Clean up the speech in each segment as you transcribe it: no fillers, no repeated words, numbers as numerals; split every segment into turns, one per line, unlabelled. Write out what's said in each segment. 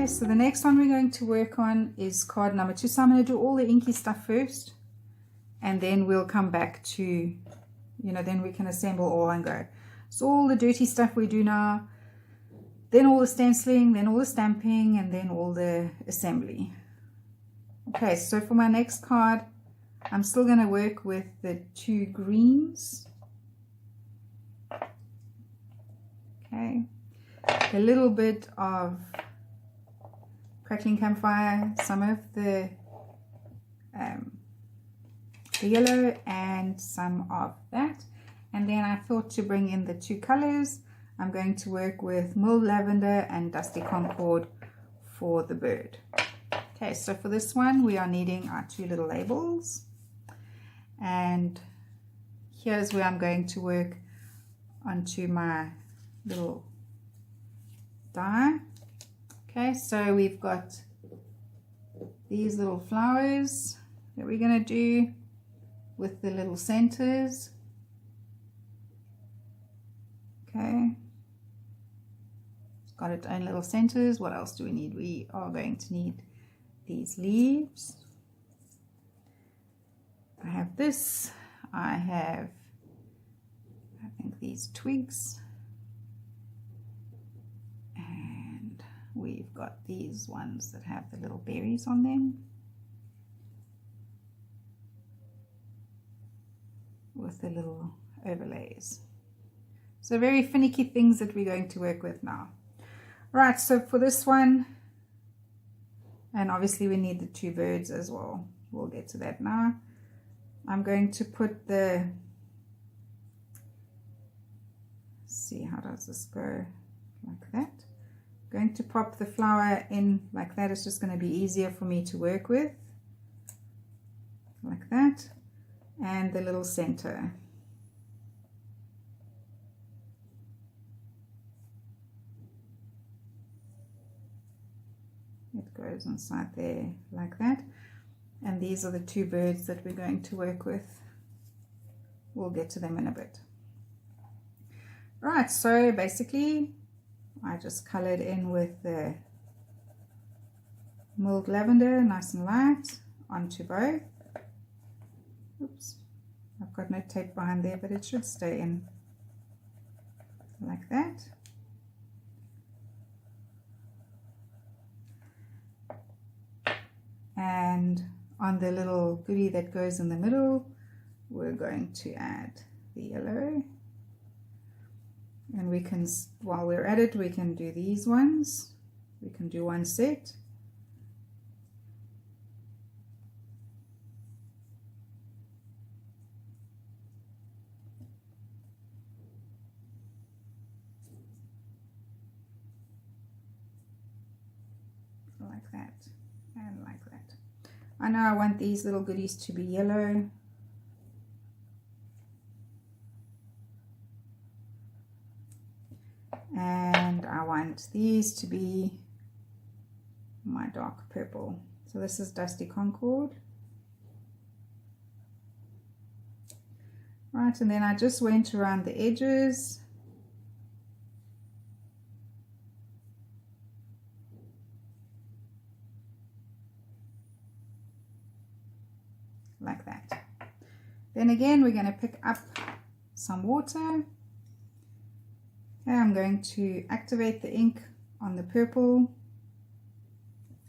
Okay, so the next one we're going to work on is card number 2. So I'm going to do all the inky stuff first, and then we'll come back to, you know, then we can assemble all and go. So all the dirty stuff we do now, then all the stenciling, then all the stamping, and then all the assembly. Okay, so for my next card, I'm still going to work with the 2 greens. Okay, a little bit of crackling campfire, some of the yellow, and some of that. And then I thought to bring in the 2 colors. I'm going to work with milled lavender and dusty concord for the bird. Okay, so for this one we are needing our 2 little labels, and here's where I'm going to work onto my little die. Okay, so we've got these little flowers that we're going to do with the little centers. Okay, it's got its own little centers. What else do we need? We are going to need these leaves. I have this. I have, I think, these twigs. And we've got these ones that have the little berries on them, with the little overlays. So very finicky things that we're going to work with now. Right, so for this one, and obviously we need the 2 birds as well. We'll get to that now. I'm going to put the, let's see, how does this go? Like that. I'm going to pop the flower in like that. It's just going to be easier for me to work with. Like that. And the little center. It goes inside there like that. And these are the 2 birds that we're going to work with. We'll get to them in a bit. Right, so basically I just colored in with the milled lavender, nice and light, onto both. Oops, I've got no tape behind there, but it should stay in like that. And on the little goodie that goes in the middle, we're going to add the yellow. And we can, while we're at it, we can do these ones. We can do 1 set. Like that, and like that. I know I want these little goodies to be yellow. And I want these to be my dark purple. So this is Dusty Concord. Right, and then I just went around the edges. Like that. Then again, we're going to pick up some water. Okay, I'm going to activate the ink on the purple,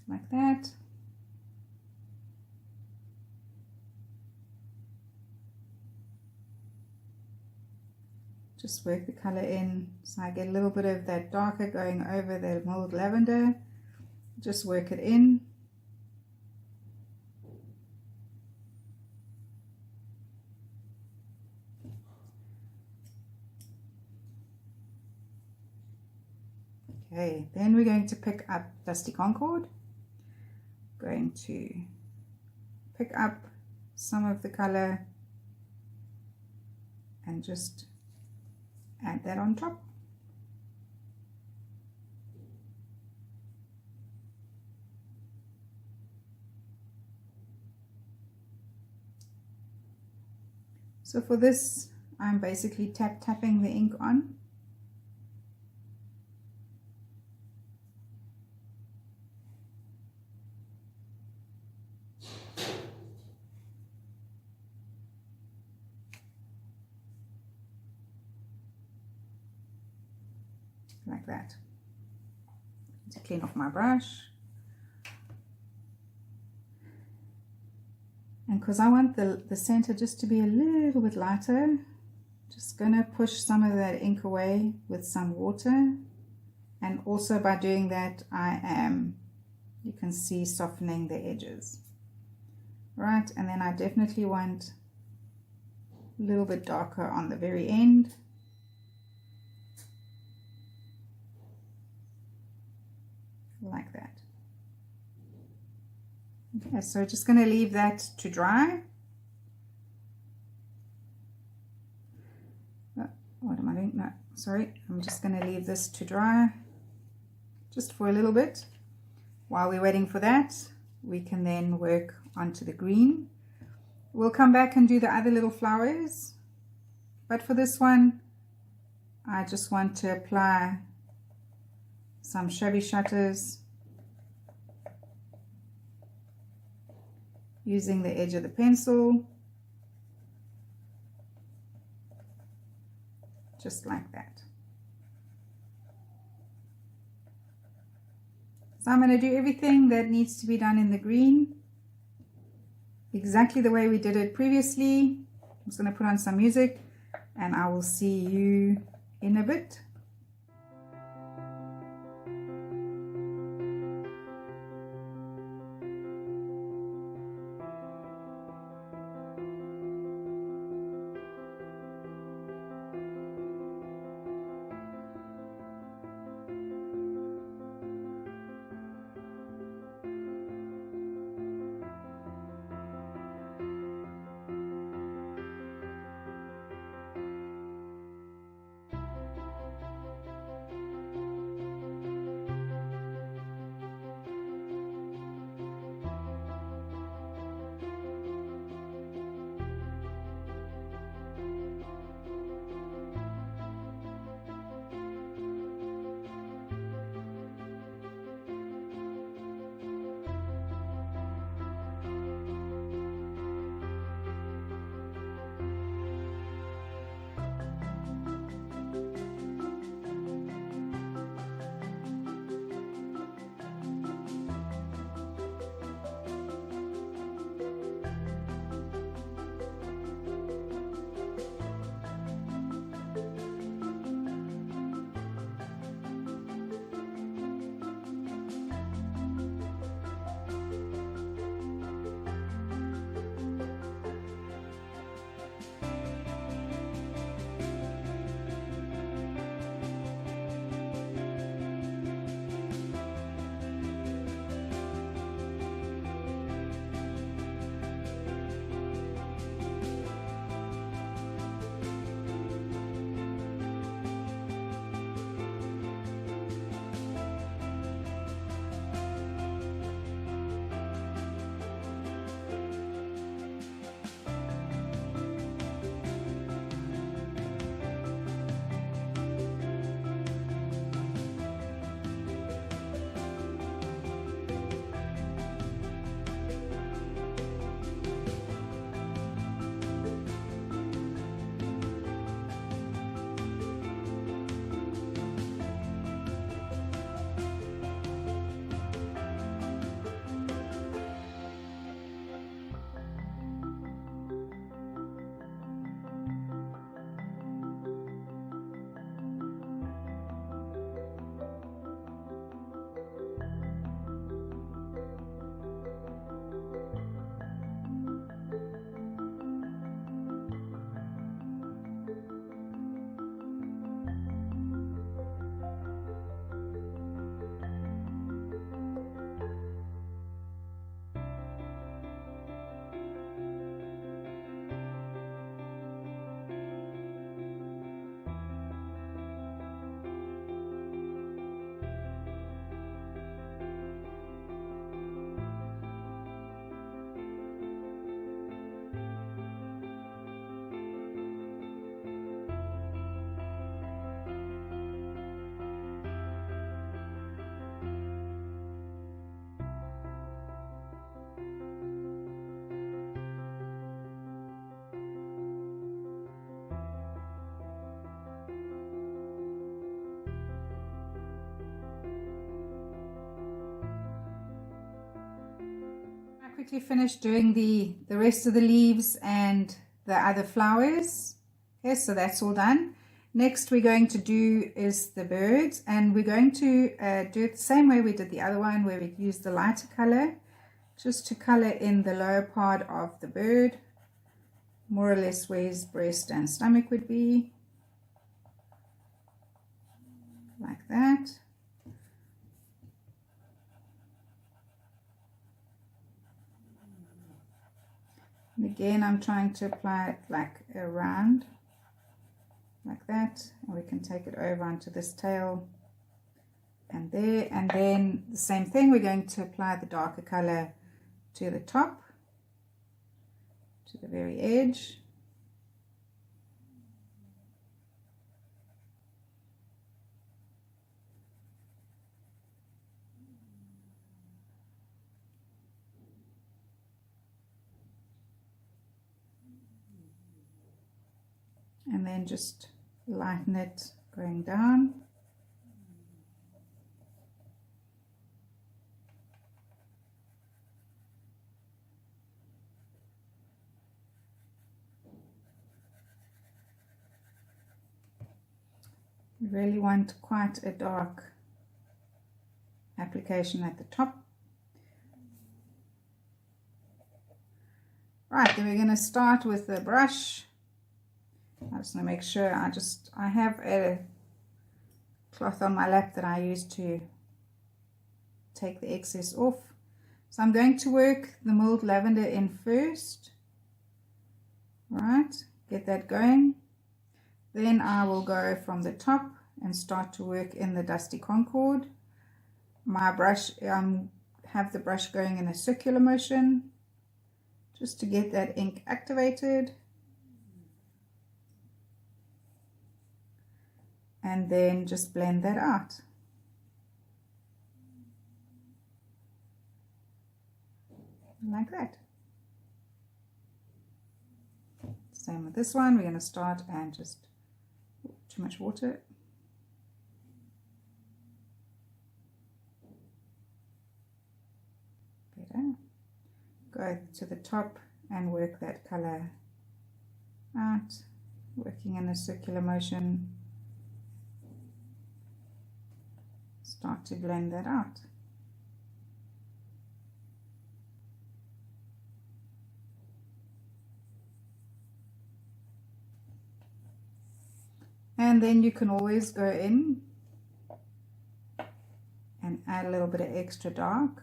like that. Just work the color in so I get a little bit of that darker going over the milled lavender. Just work it in. Okay, then we're going to pick up Dusty Concord. Going to pick up some of the color and just add that on top. So for this, I'm basically tapping the ink on. like that. To clean off my brush. And because I want the center just to be a little bit lighter, just going to push some of that ink away with some water. And also by doing that, I am, you can see, softening the edges. Right, and then I definitely want a little bit darker on the very end. Like that. Okay, so just going to leave that to dry. Oh, what am I doing? No, sorry. I'm just going to leave this to dry just for a little bit. While we're waiting for that, we can then work onto the green. We'll come back and do the other little flowers. But for this one, I just want to apply some shabby shutters using the edge of the pencil, just like that. So I'm going to do everything that needs to be done in the green exactly the way we did it previously. I'm just going to put on some music and I will see you in a bit. Quickly finished doing the rest of the leaves and the other flowers. Okay, so that's all done. Next we're going to do is the birds, and we're going to do it the same way we did the other one, where we use the lighter color just to color in the lower part of the bird, more or less where his breast and stomach would be, like that. And again, I'm trying to apply it like around, like that, and we can take it over onto this tail and there. And then the same thing, we're going to apply the darker color to the top, to the very edge. And then just lighten it going down. You really want quite a dark application at the top. Right, then we're going to start with the brush. I just want to make sure I have a cloth on my lap that I use to take the excess off. So I'm going to work the mulled lavender in first. Right, get that going. Then I will go from the top and start to work in the dusty concord. My brush, have the brush going in a circular motion just to get that ink activated. And then just blend that out. Like that. Same with this one. We're going to start and just, too much water. Better. Go to the top and work that color out, working in a circular motion. Start to blend that out. And then you can always go in and add a little bit of extra dark.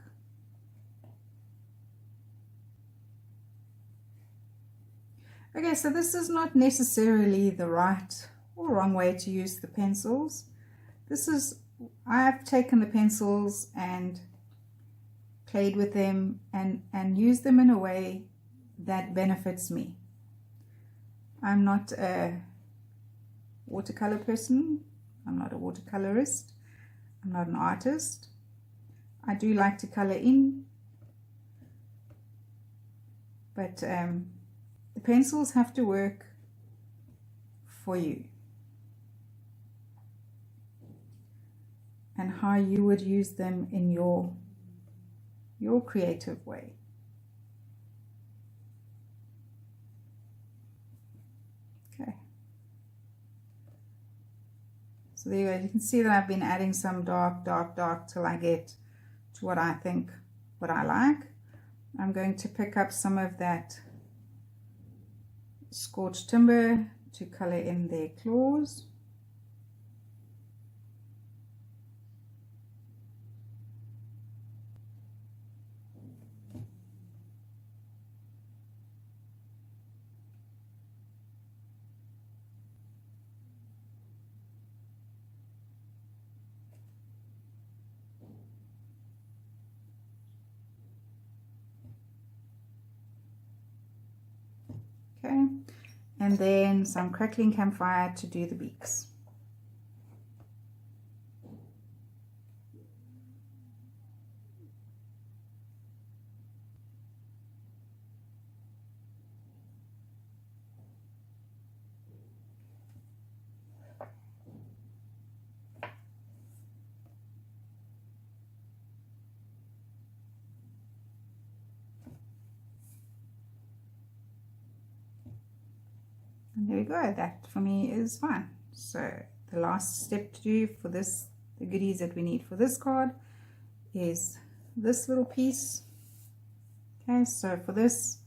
Okay, so this is not necessarily the right or wrong way to use the pencils. I've taken the pencils and played with them and used them in a way that benefits me. I'm not a watercolor person. I'm not a watercolorist. I'm not an artist. I do like to color in, but the pencils have to work for you and how you would use them in your creative way. Okay. So there you go. You can see that I've been adding some dark till I get to what I think, what I like. I'm going to pick up some of that scorched timber to color in their claws. Okay, and then some crackling campfire to do the beaks. there we go. That for me is fine. So the last step to do for this, the goodies that we need for this card, is this little piece. Okay, so for this,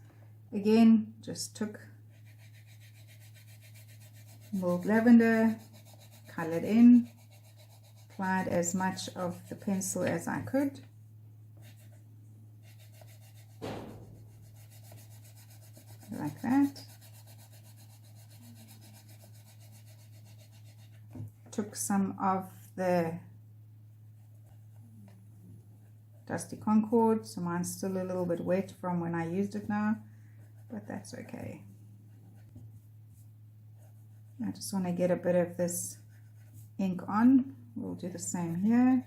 again, just took mulled lavender, colored in, applied as much of the pencil as I could. Like that. Took some of the Dusty Concord, so mine's still a little bit wet from when I used it now, but that's okay. I just want to get a bit of this ink on. We'll do the same here.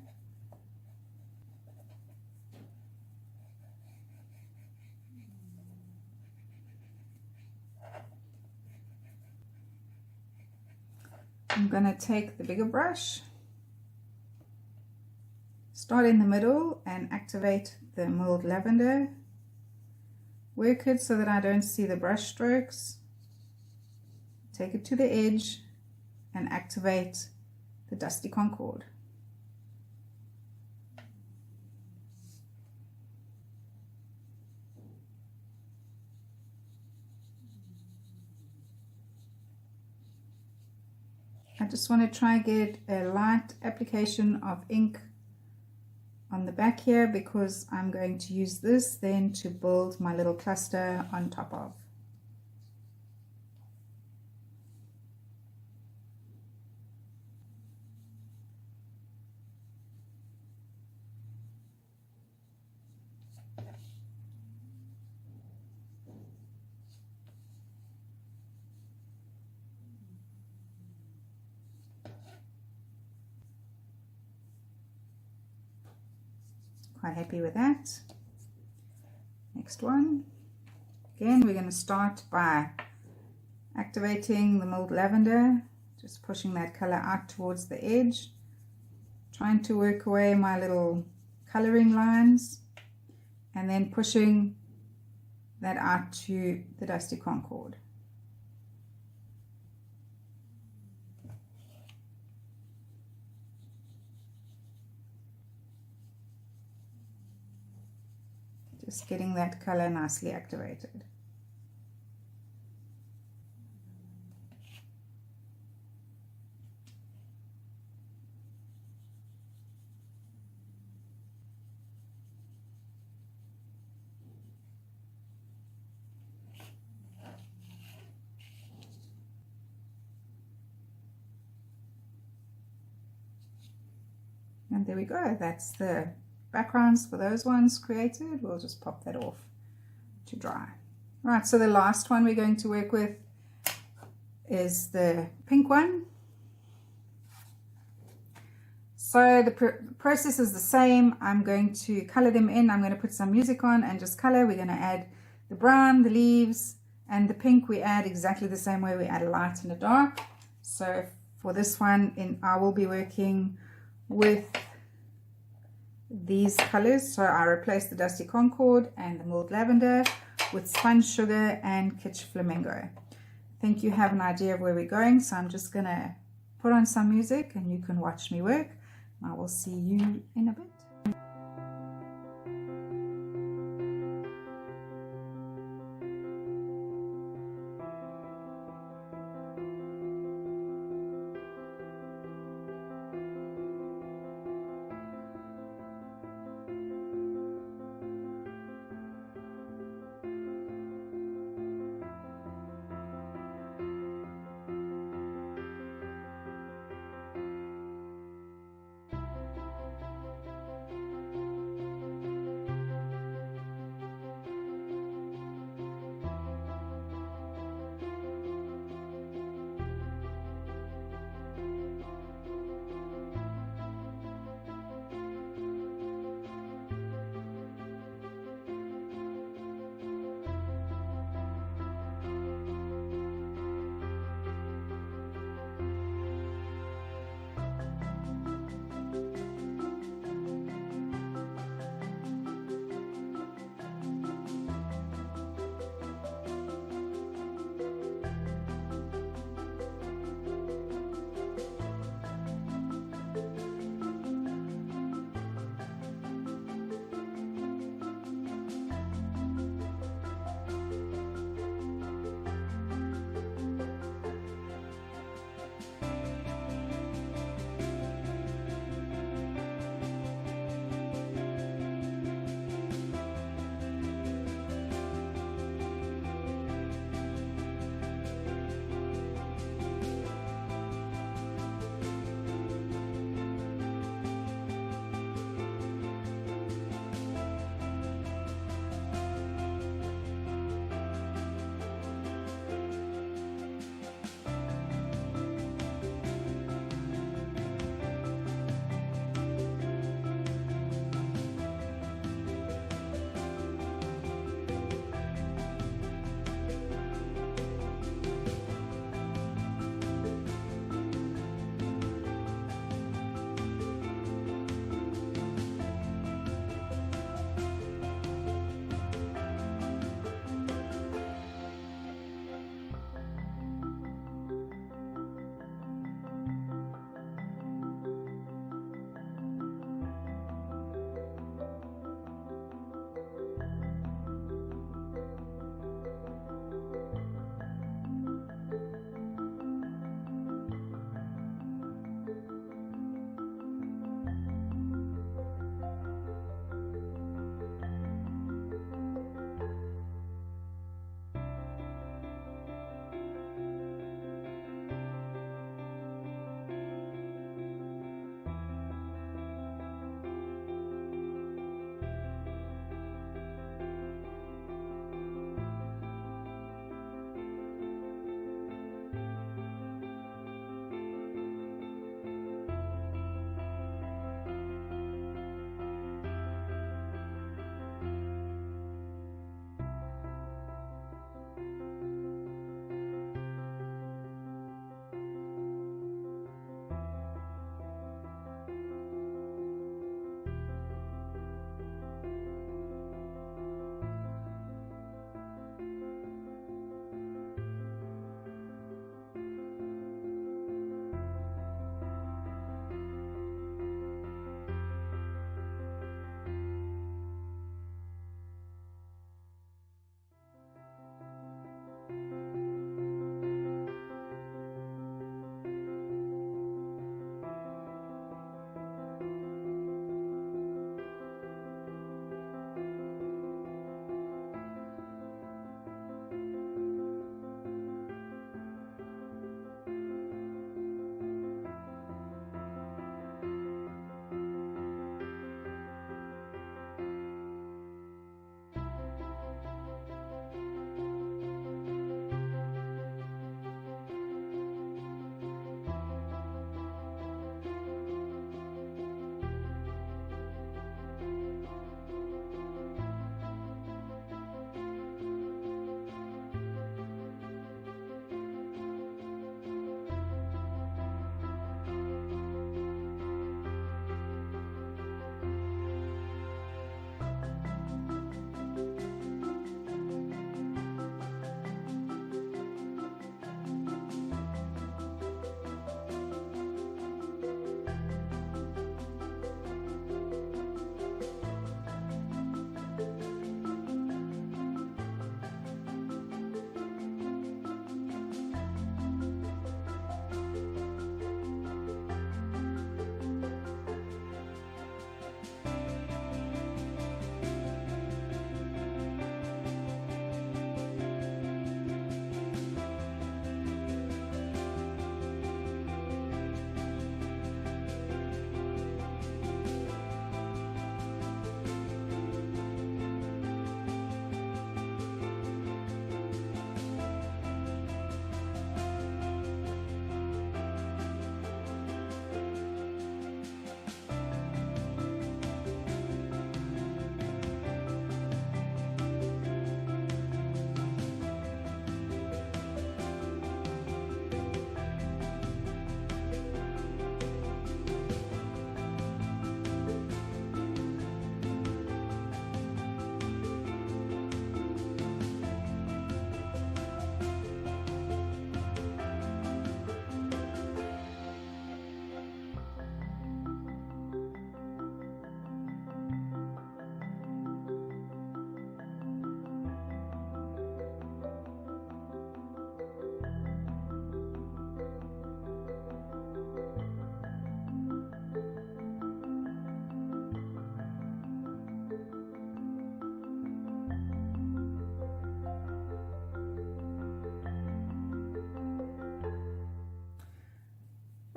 I'm going to take the bigger brush, start in the middle and activate the mulled lavender. Work it so that I don't see the brush strokes. Take it to the edge and activate the Dusty Concord. I just want to try and get a light application of ink on the back here, because I'm going to use this then to build my little cluster on top of. Quite happy with that. Next one. Again, we're going to start by activating the mulled lavender, just pushing that color out towards the edge, trying to work away my little coloring lines, and then pushing that out to the Dusty Concord. Just getting that color nicely activated. And there we go. That's the backgrounds for those ones created. We'll just pop that off to dry. Right, so the last one we're going to work with is the pink one. So the process is the same. I'm going to color them in. I'm going to put some music on and just color. We're going to add the brown, the leaves, and the pink we add exactly the same way we add a light and a dark. So for this one, I will be working with these colors. So I replaced the Dusty Concord and the mulled lavender with sponge sugar and kitsch flamingo. I think you have an idea of where we're going, so I'm just gonna put on some music and you can watch me work. I will see you in a bit.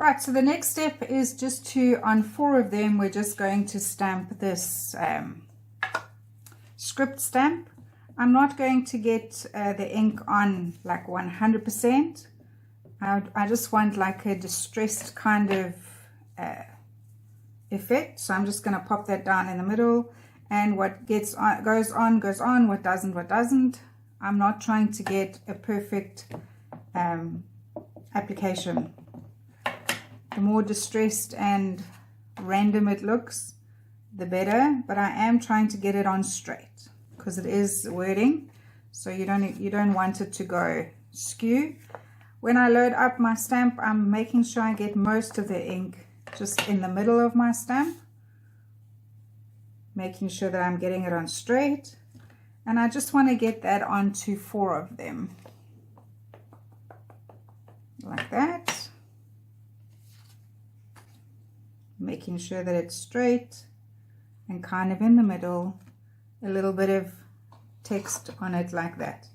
Right, so the next step is just to, on 4 of them, we're just going to stamp this script stamp. I'm not going to get the ink on like 100%. I just want like a distressed kind of effect. So I'm just going to pop that down in the middle, and what gets on, goes on, what doesn't. I'm not trying to get a perfect application. The more distressed and random it looks, the better, but I am trying to get it on straight because it is wording, so you don't want it to go skew. When I load up my stamp, I'm making sure I get most of the ink just in the middle of my stamp, making sure that I'm getting it on straight, and I just want to get that onto 4 of them like that, making sure that it's straight and kind of in the middle, a little bit of text on it like that.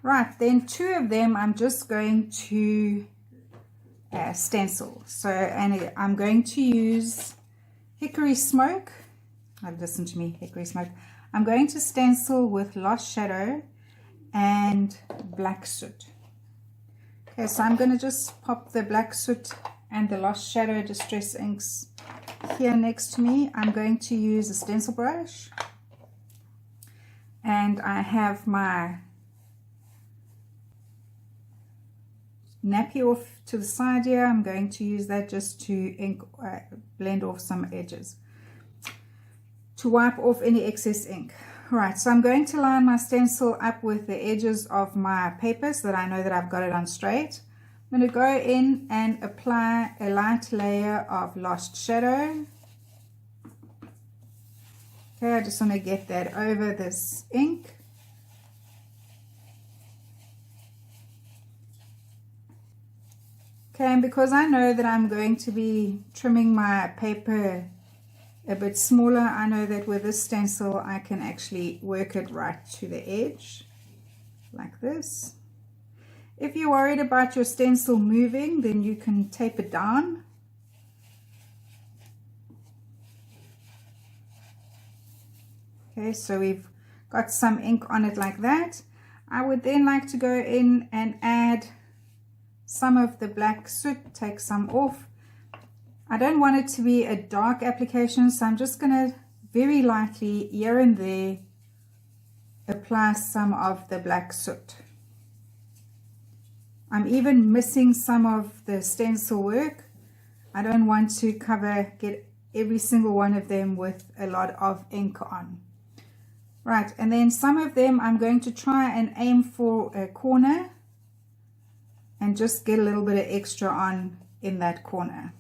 Right, then 2 of them I'm just going to stencil. So, and I'm going to use Hickory Smoke. Listen to me, Hickory Smoke. I'm going to stencil with Lost Shadow and Black Soot. Okay, so I'm going to just pop the Black Soot and the Lost Shadow Distress inks here next to me. I'm going to use a stencil brush, and I have my nappy off to the side here. I'm going to use that just to blend off some edges, to wipe off any excess ink. Right, so I'm going to line my stencil up with the edges of my paper so that I know that I've got it on straight. I'm going to go in and apply a light layer of Lost Shadow. Okay, I just want to get that over this ink. Okay, and because I know that I'm going to be trimming my paper a bit smaller, I know that with this stencil I can actually work it right to the edge like this. If you're worried about your stencil moving, then you can tape it down. Okay, so we've got some ink on it like that. I would then like to go in and add some of the Black Soot, take some off. I don't want it to be a dark application, so I'm just going to very lightly here and there apply some of the Black Soot. I'm even missing some of the stencil work. I don't want to get every single one of them with a lot of ink on. Right, and then some of them I'm going to try and aim for a corner and just get a little bit of extra on in that corner.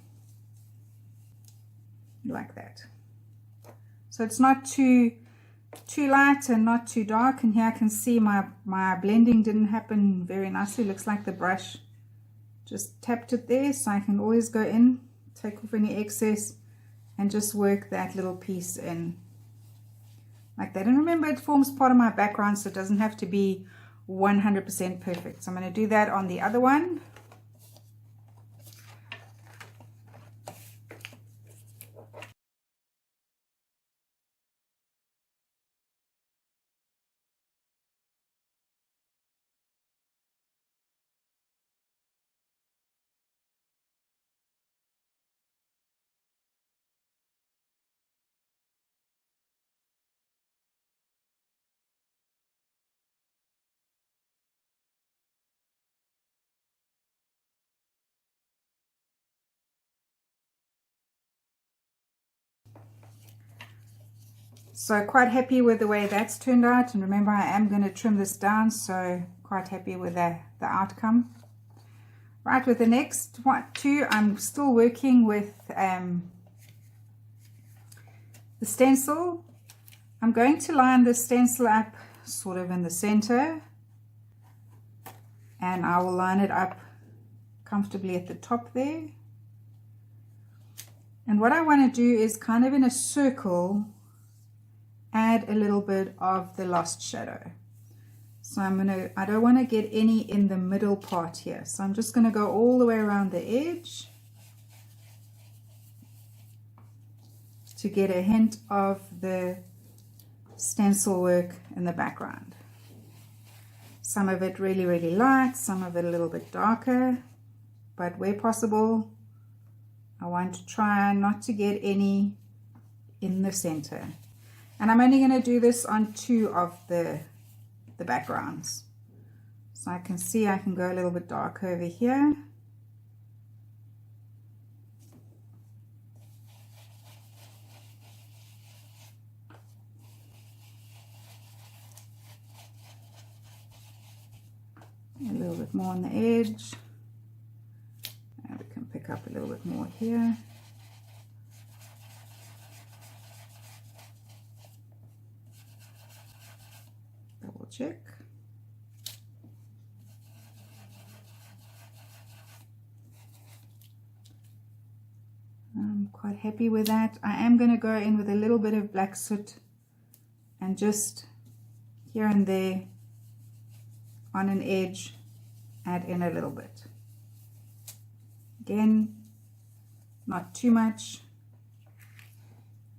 Like that. So it's not too light and not too dark, and here I can see my blending didn't happen very nicely. Looks like the brush just tapped it there, so I can always go in, take off any excess, and just work that little piece in like that. And remember, it forms part of my background, so it doesn't have to be 100% perfect. So I'm going to do that on the other one. So quite happy with the way that's turned out, and remember I am going to trim this down, so quite happy with the outcome. Right, with the next two, I'm still working with the stencil. I'm going to line the stencil up sort of in the center, and I will line it up comfortably at the top there. And what I want to do is kind of in a circle add a little bit of the Lost Shadow. So I don't want to get any in the middle part here, so I'm just going to go all the way around the edge to get a hint of the stencil work in the background. Some of it really, really light, some of it a little bit darker, but where possible, I want to try not to get any in the center. And I'm only going to do this on 2 of the backgrounds. So I can see I can go a little bit darker over here. A little bit more on the edge. And we can pick up a little bit more here. Double check. I'm quite happy with that. I am going to go in with a little bit of black soot and just here and there on an edge add in a little bit. Again, not too much,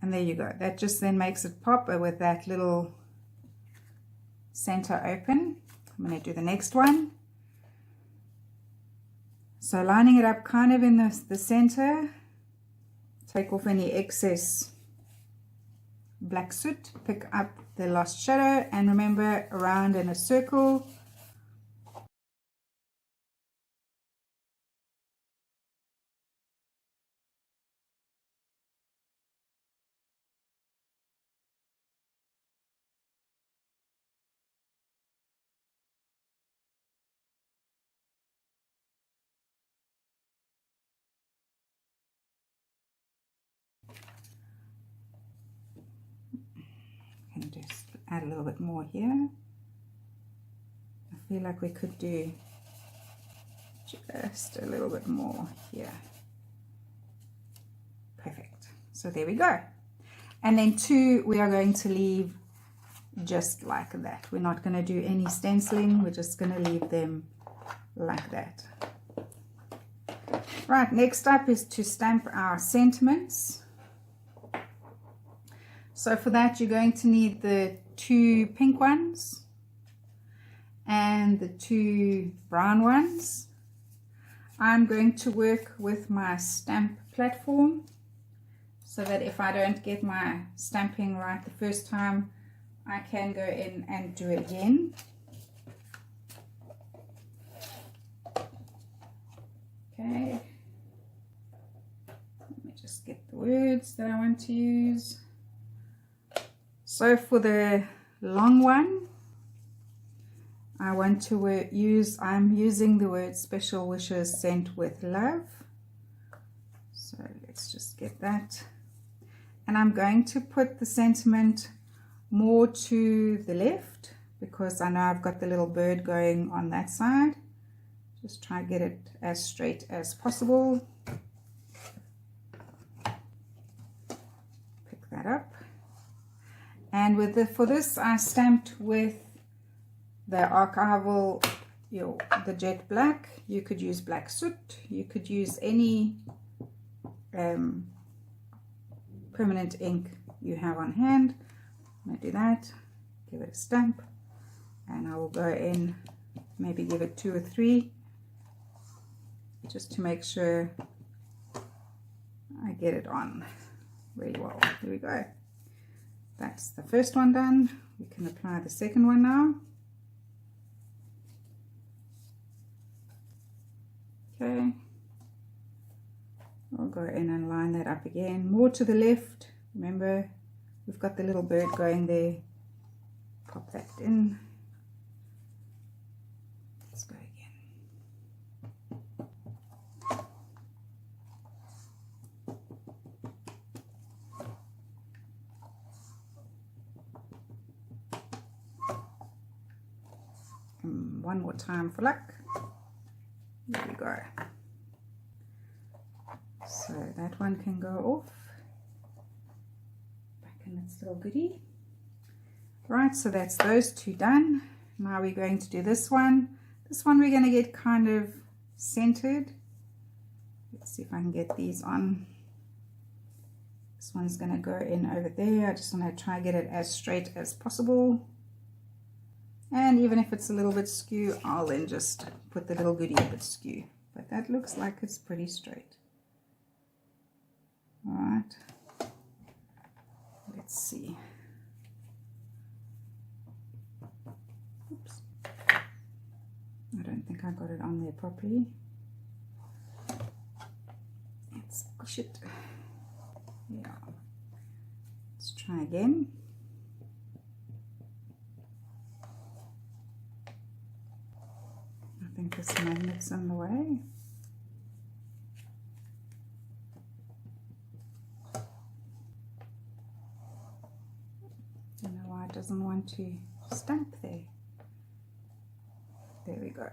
and there you go. That just then makes it pop with that little center open. I'm going to do the next one. So lining it up kind of in the center, take off any excess black soot, pick up the lost shadow, and remember, around in a circle. And just add a little bit more here. I feel like we could do just a little bit more here. Perfect. So there we go. And then 2 we are going to leave just like that. We're not going to do any stenciling. We're just going to leave them like that. Right, next up is to stamp our sentiments. So for that, you're going to need the 2 pink ones and the 2 brown ones. I'm going to work with my stamp platform so that if I don't get my stamping right the first time, I can go in and do it again. Okay. Let me just get the words that I want to use. So for the long one, I want to I'm using the word special wishes sent with love. So let's just get that. And I'm going to put the sentiment more to the left because I know I've got the little bird going on that side. Just try to get it as straight as possible. Pick that up. And for this, I stamped with the archival, the jet black. You could use black soot. You could use any permanent ink you have on hand. I'm going to do that. Give it a stamp. And I will go in, maybe give it 2 or 3. Just to make sure I get it on really well. Here we go. That's the first one done. We can apply the second one now. Okay. I'll go in and line that up again. More to the left. Remember, we've got the little bird going there. Pop that in. Let's go again. One more time for luck. There we go. So that one can go off. Back in its little goodie. Right, so that's those 2 done. Now we're going to do this one. This one we're going to get kind of centered. Let's see if I can get these on This one's going to go in over there. I just want to try and get it as straight as possible. And even if it's a little bit skew, I'll then just put the little goodie a bit skew. But that looks like it's pretty straight. All right. Let's see. Oops. I don't think I got it on there properly. Let's push it. Yeah. Let's try again. I think this magnet's in the way. Don't know why it doesn't want to stamp there. There we go.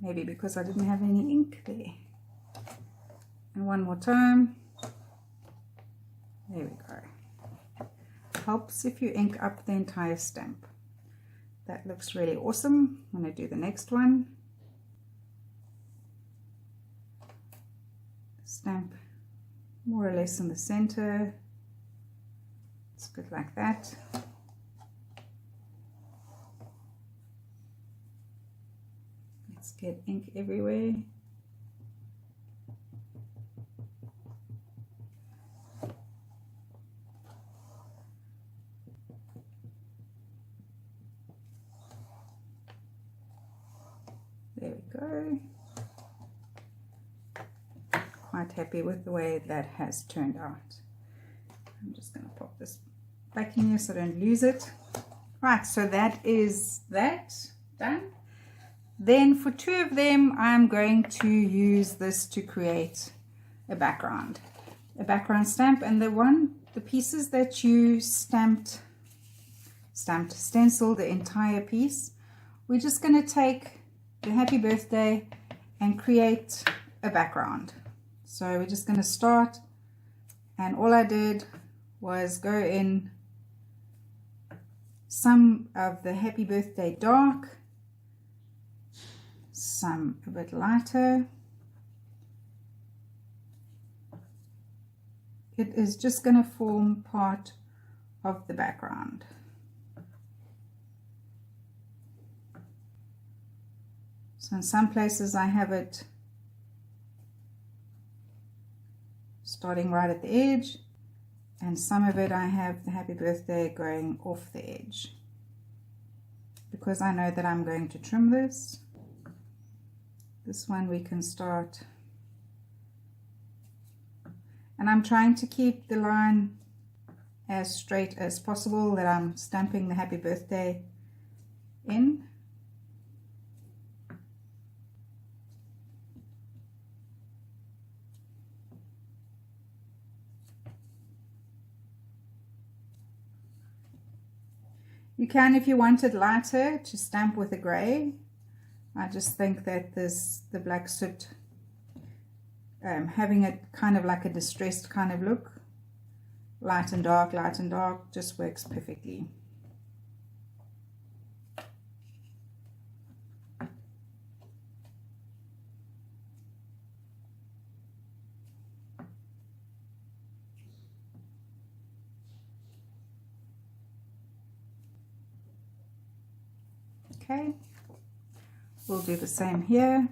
Maybe because I didn't have any ink there. And one more time. There we go. Helps if you ink up the entire stamp. That looks really awesome. I'm going to do the next one. Stamp more or less in the center. It's good like that. Let's get ink everywhere. There we go. Quite happy with the way that has turned out. I'm just going to pop this back in here so I don't lose it. Right, so that is that done. Then for two of them, I'm going to use this to create a background stamp. And the pieces that you stenciled the entire piece, we're just going to take the happy birthday and create a background. So we're just going to start, and all I did was go in some of the happy birthday dark, some a bit lighter. It is just going to form part of the background. So in some places I have it starting right at the edge, and some of it I have the happy birthday going off the edge, because I know that I'm going to trim this. This one we can start, and I'm trying to keep the line as straight as possible that I'm stamping the happy birthday in. You can, if you want it lighter, to stamp with a grey. I just think that the black soot, having it kind of like a distressed kind of look, light and dark, just works perfectly. Okay, we'll do the same here.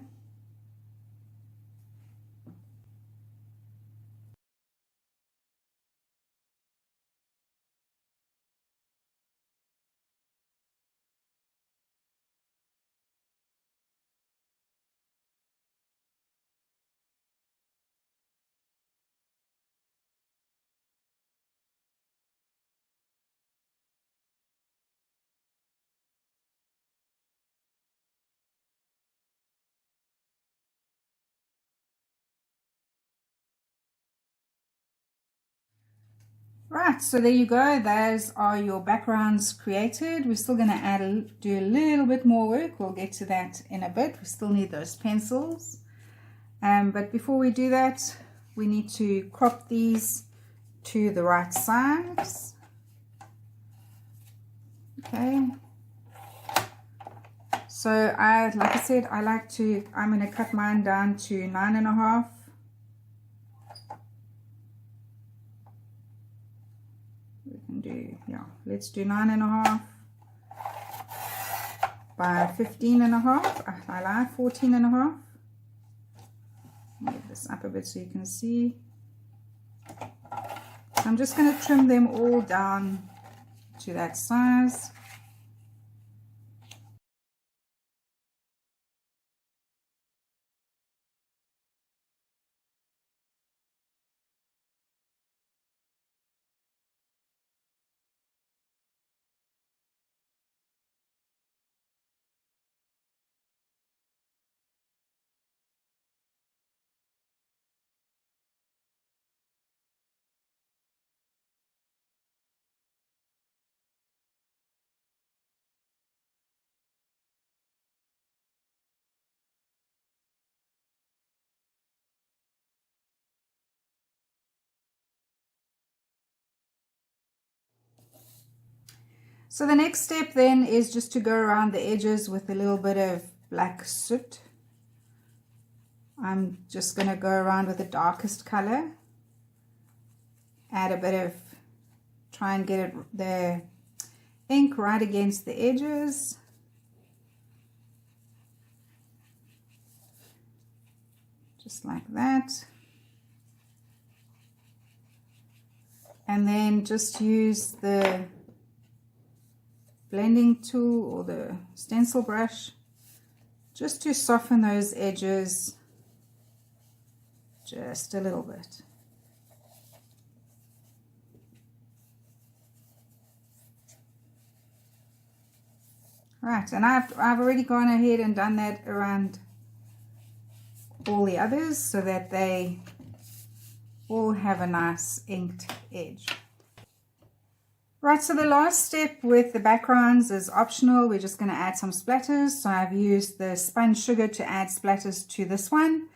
Right, so there you go. Those are your backgrounds created. We're still going to do a little bit more work. We'll get to that in a bit. We still need those pencils. But before we do that, we need to crop these to the right size. Okay. So like I said, I'm going to cut mine down to 9.5. we can do, yeah, let's do 9.5 by 15.5. I like 14.5. Move this up a bit so you can see. I'm just going to trim them all down to that size. So the next step then is just to go around the edges with a little bit of black soot. I'm just going to go around with the darkest color, add a bit of, try and get the ink right against the edges. Just like that. And then just use the blending tool or the stencil brush just to soften those edges just a little bit. Right, and I've already gone ahead and done that around all the others so that they all have a nice inked edge. Right, so the last step with the backgrounds is optional. We're just going to add some splatters. So I've used the spun sugar to add splatters to this one,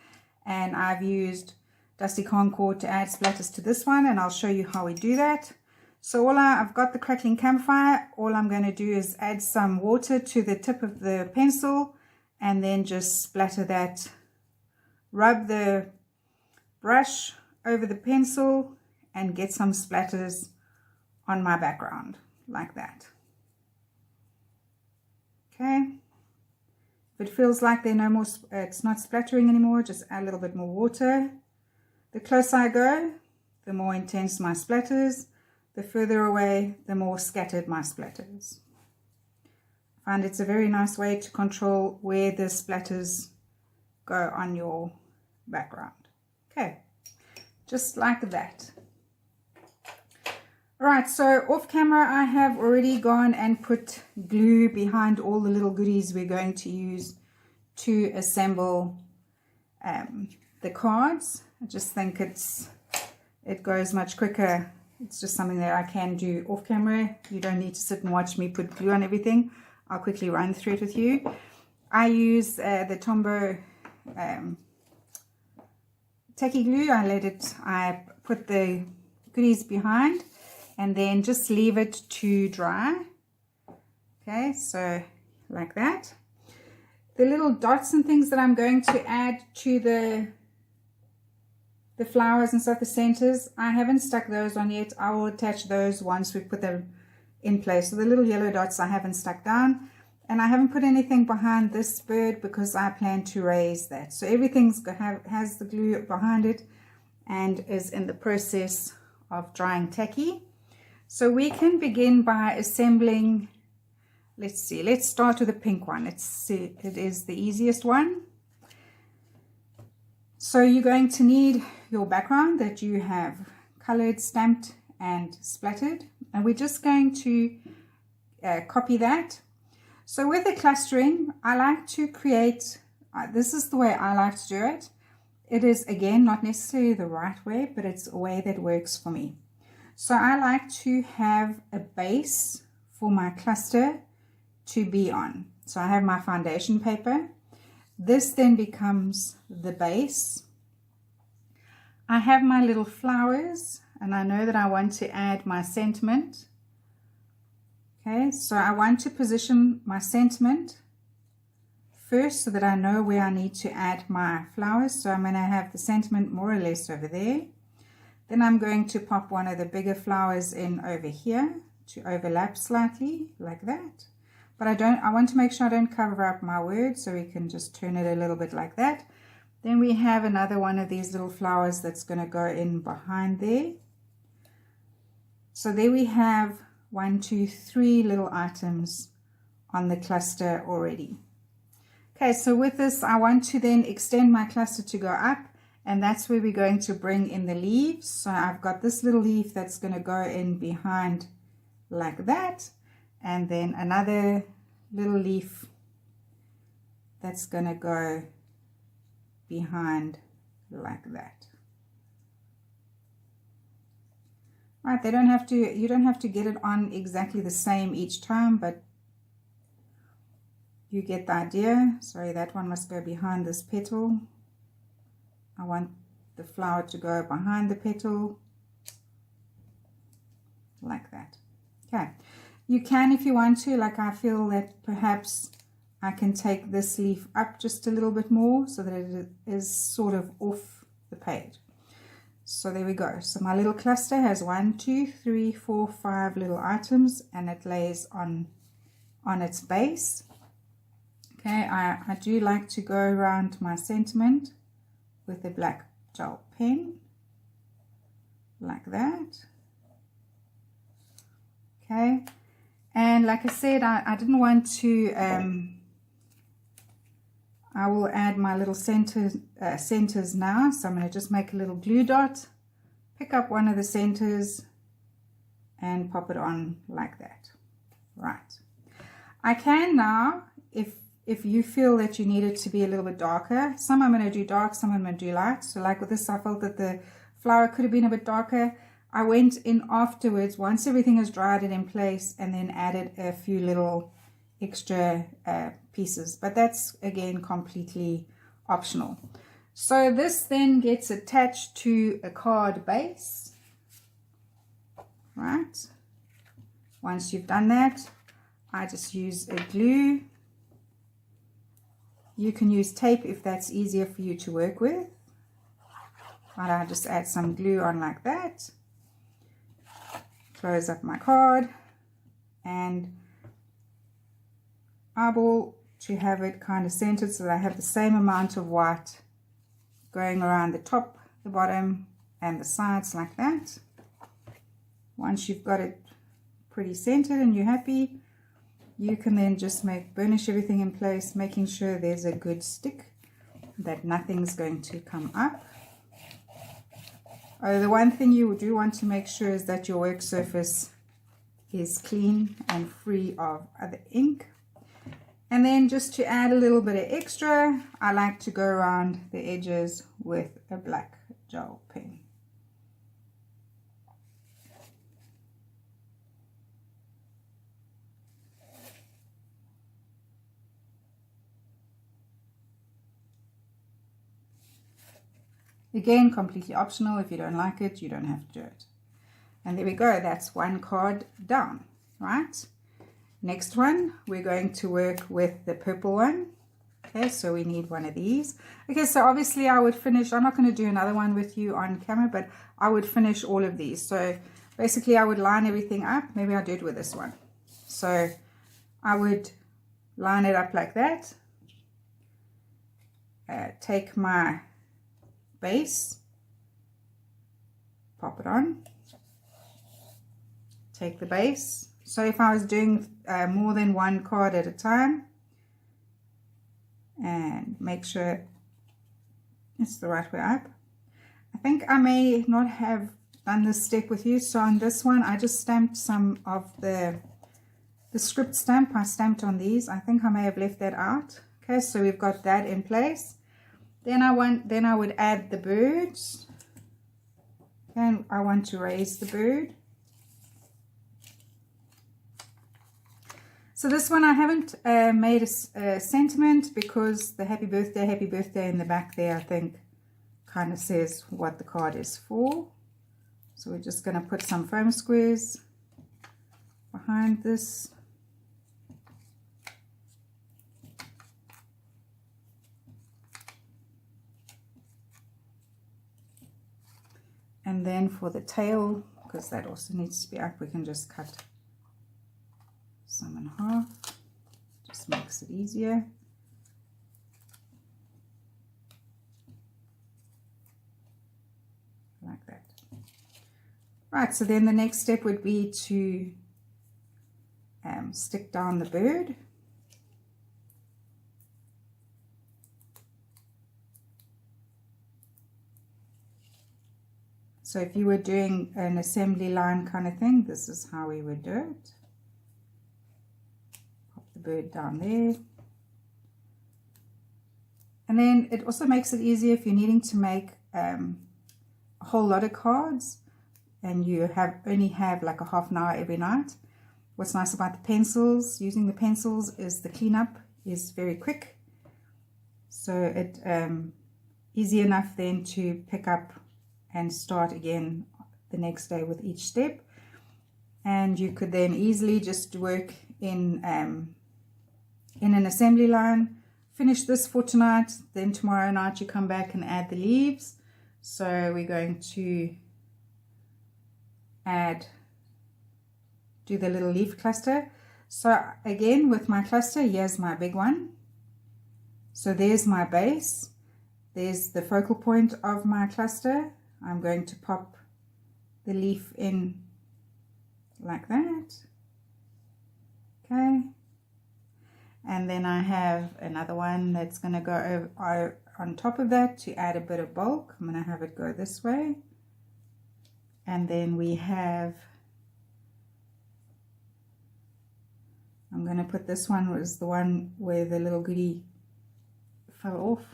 and I've used Dusty Concord to add splatters to this one, and I'll show you how we do that. So I've got the crackling campfire. All I'm going to do is add some water to the tip of the pencil and then just splatter that, rub the brush over the pencil and get some splatters on my background like that. Okay, if it feels like they're no more, it's not splattering anymore, just add a little bit more water. The closer I go, the more intense my splatters. The further away, the more scattered my splatters. I find it's a very nice way to control where the splatters go on your background. Okay, just like that. Alright, so off camera I have already gone and put glue behind all the little goodies we're going to use to assemble the cards. I just think it goes much quicker. It's just something that I can do off camera. You don't need to sit and watch me put glue on everything. I'll quickly run through it with you. I use the Tombow tacky glue. I put the goodies behind and then just leave it to dry. Okay, so like that. The little dots and things that I'm going to add to the flowers and stuff, the centers, I haven't stuck those on yet. I will attach those once we put them in place. So the little yellow dots I haven't stuck down, and I haven't put anything behind this bird because I plan to raise that. So everything's has the glue behind it and is in the process of drying tacky. So we can begin by assembling. Let's see, let's start with the pink one. Let's see, it is the easiest one. So you're going to need your background that you have colored, stamped and splattered, and we're just going to copy that. So with the clustering, I like to create, this is the way I like to do it. It is, again, not necessarily the right way, but it's a way that works for me. So I like to have a base for my cluster to be on. So I have my foundation paper. This then becomes the base. I have my little flowers, and I know that I want to add my sentiment. Okay, so I want to position my sentiment first so that I know where I need to add my flowers. So I'm going to have the sentiment more or less over there. Then I'm going to pop one of the bigger flowers in over here to overlap slightly like that. But I want to make sure I don't cover up my word, so we can just turn it a little bit like that. Then we have another one of these little flowers that's going to go in behind there. So there we have 1, 2, 3 little items on the cluster already. Okay, so with this, I want to then extend my cluster to go up, and that's where we're going to bring in the leaves. So I've got this little leaf that's going to go in behind like that, and then another little leaf that's going to go behind like that. Right, you don't have to get it on exactly the same each time, but you get the idea. Sorry, that one must go behind this petal. I want the flower to go behind the petal like that. Okay, you can, if you want to, like I feel that perhaps I can take this leaf up just a little bit more so that it is sort of off the page. So there we go. So my little cluster has 1, 2, 3, 4, 5 little items, and it lays on its base. Okay, I do like to go around my sentiment with a black gel pen like that. Okay, and like I said, I didn't want to I will add my little centers now. So I'm going to just make a little glue dot, pick up one of the centers and pop it on like that. Right, I can now, if you feel that you need it to be a little bit darker, some I'm going to do dark, some I'm going to do light. So like with this, I felt that the flower could have been a bit darker. I went in afterwards, once everything is dried and in place, and then added a few little extra pieces. But that's, again, completely optional. So this then gets attached to a card base. Right. Once you've done that, I just use a glue. You can use tape if that's easier for you to work with. But I just add some glue on like that. Close up my card and eyeball to have it kind of centered so that I have the same amount of white going around the top, the bottom, and the sides like that. Once you've got it pretty centered and you're happy, you can then just burnish everything in place, making sure there's a good stick, that nothing's going to come up. The one thing you do want to make sure is that your work surface is clean and free of other ink. And then just to add a little bit of extra, I like to go around the edges with a black gel pen. Again, completely optional. If you don't like it, you don't have to do it. And there we go. That's one card down, right? Next one, we're going to work with the purple one. Okay, so we need one of these. Okay, so obviously I would finish, I'm not going to do another one with you on camera, but I would finish all of these. So basically I would line everything up. Maybe I'll do it with this one. So I would line it up like that. Take my base, pop it on, take the base. So if I was doing more than one card at a time, and make sure it's the right way up. I think I may not have done this step with you, so on this one I just stamped some of the script stamp. I stamped on these. I think I may have left that out. Okay, so we've got that in place. Then I would add the birds. Okay, I want to raise the bird. So this one I haven't made a sentiment because the happy birthday in the back there, I think, kind of says what the card is for. So we're just going to put some foam squares behind this. And then for the tail, because that also needs to be up, we can just cut some in half. Just makes it easier. Like that. Right, so then the next step would be to stick down the bird. So if you were doing an assembly line kind of thing, this is how we would do it. Pop the bird down there. And then it also makes it easier if you're needing to make a whole lot of cards and you only have like a half an hour every night. What's nice about the pencils, using the pencils, is the cleanup is very quick. So it easy enough then to pick up and start again the next day with each step. And you could then easily just work in an assembly line, finish this for tonight, then tomorrow night you come back and add the leaves. So we're going to do the little leaf cluster. So again, with my cluster, here's my big one. So there's my base, there's the focal point of my cluster. I'm going to pop the leaf in like that. Okay. And then I have another one that's going to go over on top of that to add a bit of bulk. I'm going to have it go this way. And then we have, I'm going to put this one was the one where the little goodie fell off.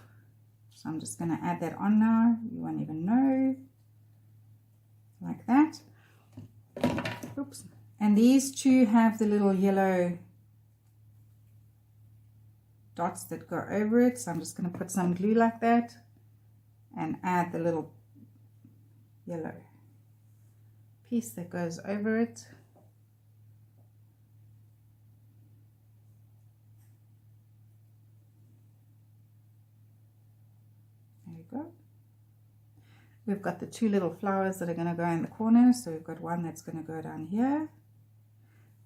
So I'm just going to add that on now. You won't even know. Like that. Oops. And these two have the little yellow dots that go over it. So I'm just going to put some glue like that and add the little yellow piece that goes over it. There we go. We've got the two little flowers that are going to go in the corner. So we've got one that's going to go down here.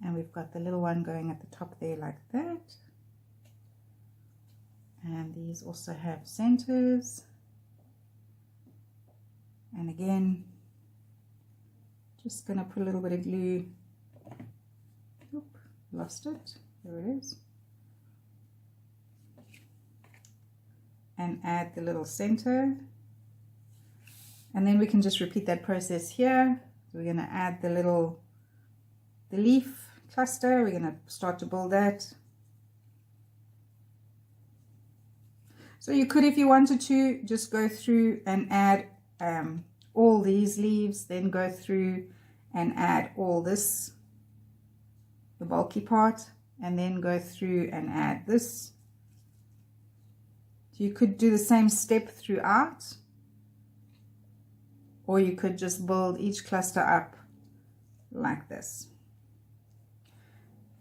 And we've got the little one going at the top there like that. And these also have centers. And again, just going to put a little bit of glue. Oop, lost it. There it is. And add the little center. And then we can just repeat that process here. So we're going to add the leaf cluster. We're going to start to build that. So you could, if you wanted to, just go through and add all these leaves, then go through and add all this, the bulky part, and then go through and add this. So you could do the same step throughout, or you could just build each cluster up like this.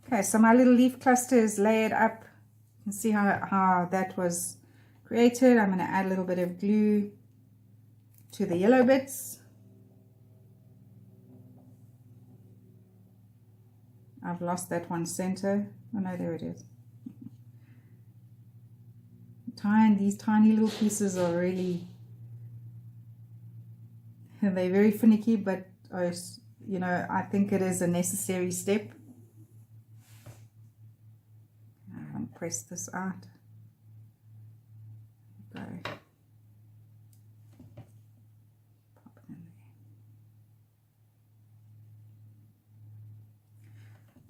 Okay, so my little leaf cluster is layered up. You can see how that was created. I'm going to add a little bit of glue to the yellow bits. I've lost that one center. Oh no, there it is. These tiny little pieces are really, they're very finicky, but you know, I think it is a necessary step. I'll press this out. Go. Pop it in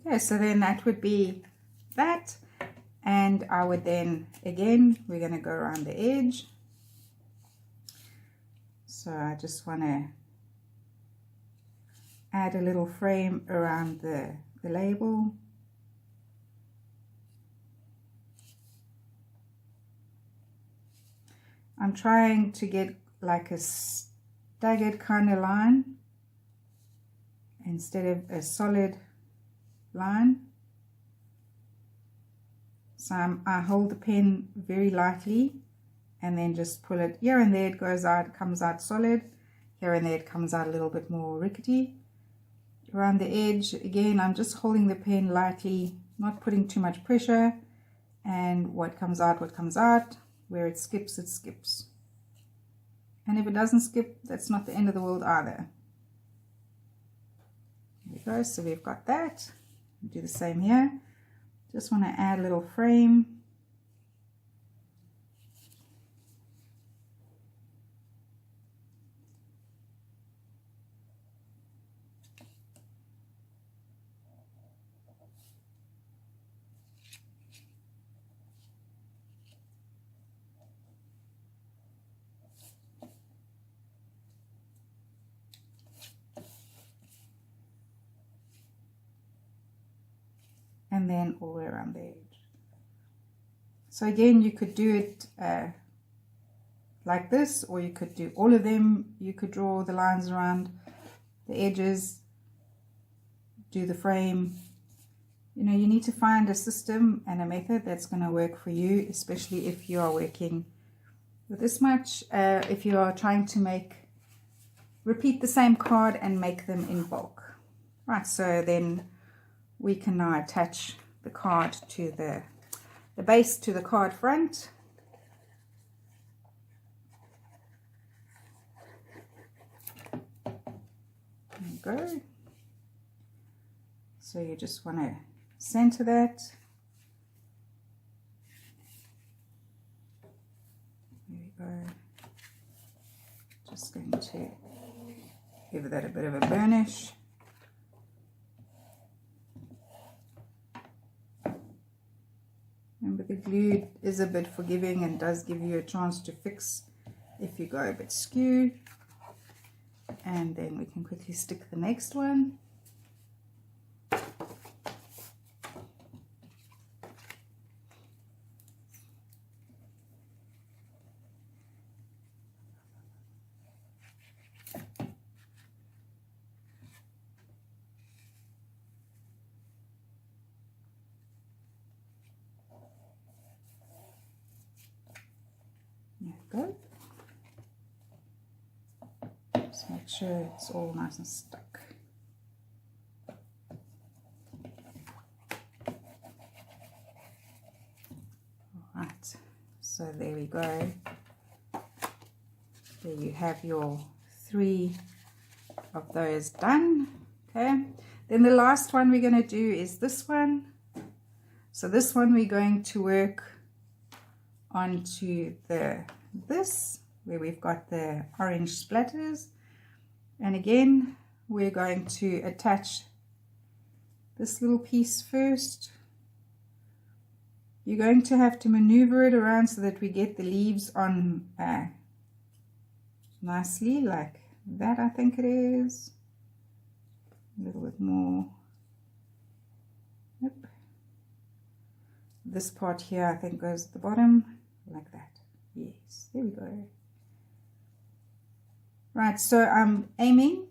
there. Okay, so then that would be that. And I would then, again, we're going to go around the edge. So I just want to add a little frame around the label. I'm trying to get like a staggered kind of line instead of a solid line. So I hold the pen very lightly and then just pull it here and there. It goes out, comes out solid. here and there it comes out a little bit more rickety. Around the edge, again, I'm just holding the pen lightly, not putting too much pressure, and what comes out, where it skips, it skips. And if it doesn't skip, that's not the end of the world either. There we go, so we've got that. Do the same here. Just want to add a little frame. And then all the way around the edge. So again, you could do it like this, or you could do all of them. You could draw the lines around the edges, do the frame. You know, you need to find a system and a method that's going to work for you, especially if you are working with this much. If you are trying to repeat the same card and make them in bulk. Right, so then we can now attach the card to the base to the card front. There you go. So you just want to center that. There you go. Just going to give that a bit of a burnish. Remember, the glue is a bit forgiving and does give you a chance to fix if you go a bit skew. And then we can quickly stick the next one. There we go. Just make sure it's all nice and stuck. Alright, so there we go. There you have your 3 of those done. Okay, then the last one we're going to do is this one. So this one we're going to work onto this where we've got the orange splatters, and again we're going to attach this little piece first. You're going to have to maneuver it around so that we get the leaves on nicely like that. I think it is a little bit more. Yep. This part here I think goes at the bottom like that. Yes, there we go. Right, so I'm aiming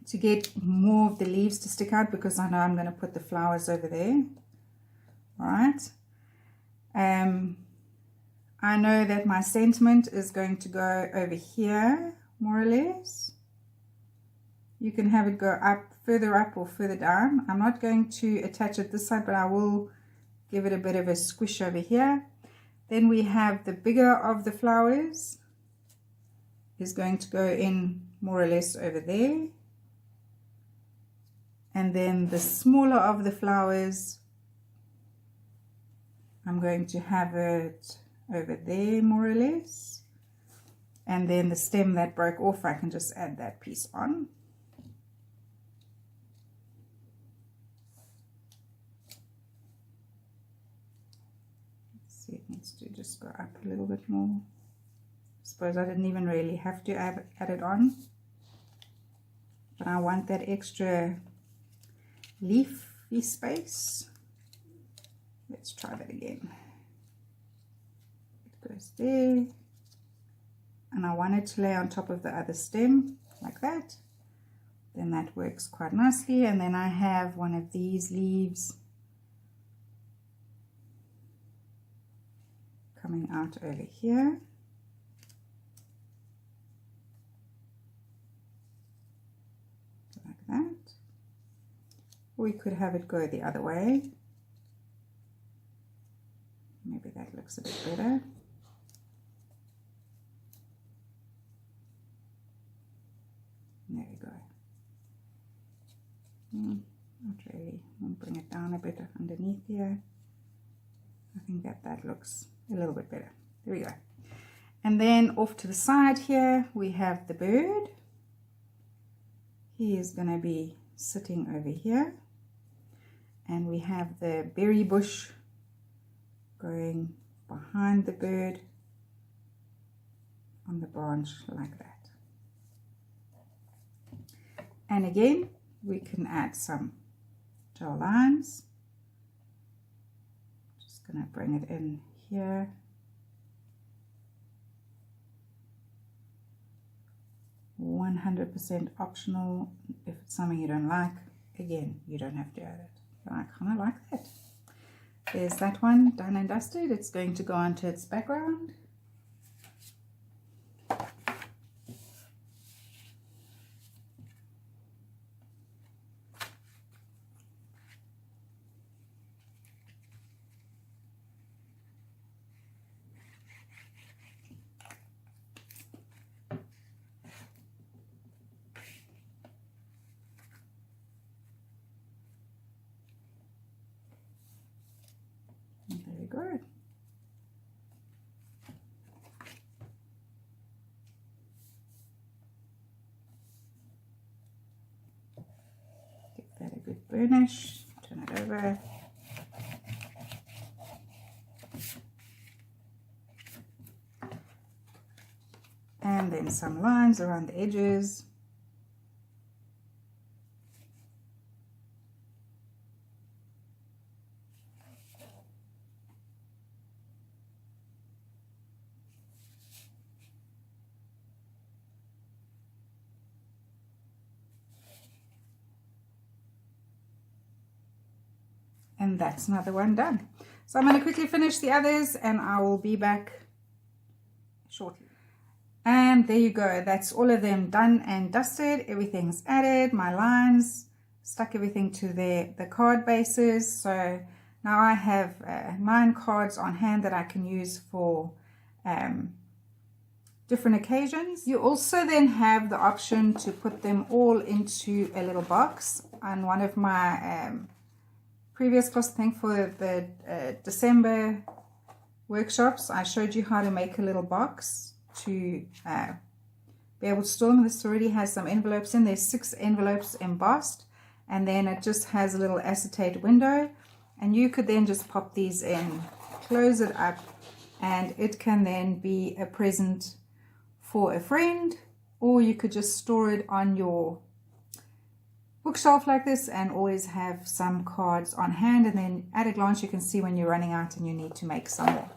to get more of the leaves to stick out because I know I'm going to put the flowers over there. All right. I know that my sentiment is going to go over here, more or less. You can have it go up, further up or further down. I'm not going to attach it this side, but I will give it a bit of a squish over here. Then we have the bigger of the flowers is going to go in more or less over there. And then the smaller of the flowers, I'm going to have it over there more or less. And then the stem that broke off, I can just add that piece on. It needs to just go up a little bit more. I suppose I didn't even really have to add it on, but I want that extra leafy space. Let's try that again. It goes there, and I want it to lay on top of the other stem like that. Then that works quite nicely. And then I have one of these leaves coming out over here. like that. We could have it go the other way. Maybe that looks a bit better. There we go. Not really. I'll bring it down a bit underneath here. I think that looks a little bit better. There we go. And then off to the side here, we have the bird. He is going to be sitting over here. And we have the berry bush going behind the bird on the branch like that. And again, we can add some gel lines. Just going to bring it in here. %100% optional. If it's something you don't like, again, you don't have to add it. But I kind of like that. There's that one done and dusted. It's going to go onto its background. Very good. Give that a good burnish. Turn it over. And then some lines around the edges. And that's another one done. So I'm going to quickly finish the others and I will be back shortly. And there you go. That's all of them done and dusted. Everything's added. My lines, stuck everything to the card bases. So now I have 9 cards on hand that I can use for different occasions. You also then have the option to put them all into a little box. On one of my previous class, I think for the December workshops, I showed you how to make a little box to be able to store them. This already has some envelopes in. There's 6 envelopes embossed, and then it just has a little acetate window, and you could then just pop these in, close it up, and it can then be a present for a friend, or you could just store it on your bookshelf like this and always have some cards on hand, and then at a glance you can see when you're running out and you need to make some more.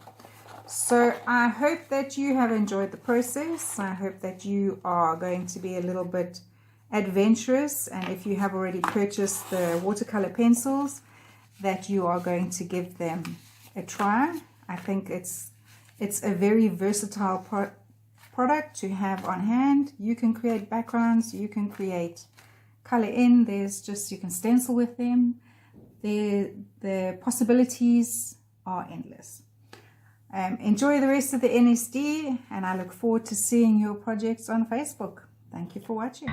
So I hope that you have enjoyed the process. I hope that you are going to be a little bit adventurous, and if you have already purchased the watercolor pencils, that you are going to give them a try. I think it's a very versatile product to have on hand. You can create backgrounds, you can create color in, there's just, you can stencil with them. The possibilities are endless. Enjoy the rest of the NSD, and I look forward to seeing your projects on Facebook. Thank you for watching.